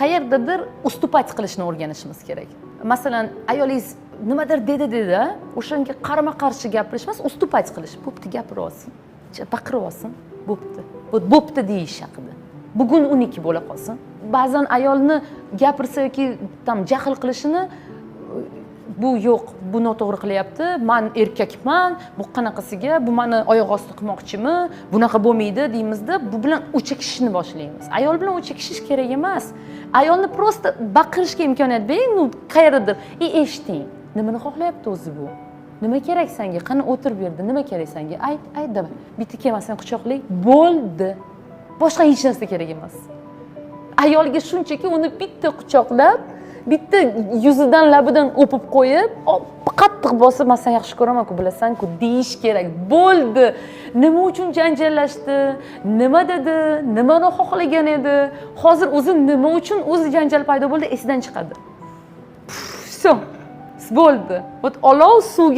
qayerdadir ustupать qilishni o'rganishimiz kerak. Masalan, ayolingiz nimadir dedi, o'shanga qarama-qarshi gapirish emas, ustupать qilish. Bo'pti, gapira olsin, baqira olsin, bo'pti. Bo'pti deyish haqida. Bugun uniki bo'la qolsin. Ba'zan ayolni gapirsa yoki tam jahl qilishini bu yo'q, bu noto'g'ri qilyapti, men erkakman, bu qanaqasiga, bu meni oyoq osti qilmoqchimi, bunaqa bo'lmaydi deymizda, bu bilan o'chakishishni boshlaymiz. Ayol bilan o'chakishish kerak emas. Ayolni prosta baqirishga imkoniyat bering, qayerdadir, eshiting. Nimani xohlayapti o'zi bu? Nima kerak senga? Qani o'tir bu yerda, nima kerak senga? Ayt da. Bitta kelmasang quchoqlik, bo'ldi. Boshqa hech narsa kerak emas. Ayolga shunchaki uni bitta quchoqlab, bitta yuzidan labidan o'pib qo'yib, qattiq bosib, "Men seni yaxshi ko'raman-ku, bilasan-ku" deyish kerak. Bo'ldi. Nima uchun janjallashdi? Nima dedi? Nimani xohlagan edi? Hozir o'zi nima uchun o'zi janjal paydo bo'ldi, esidan chiqadi. Bo'ldi. Olov suvga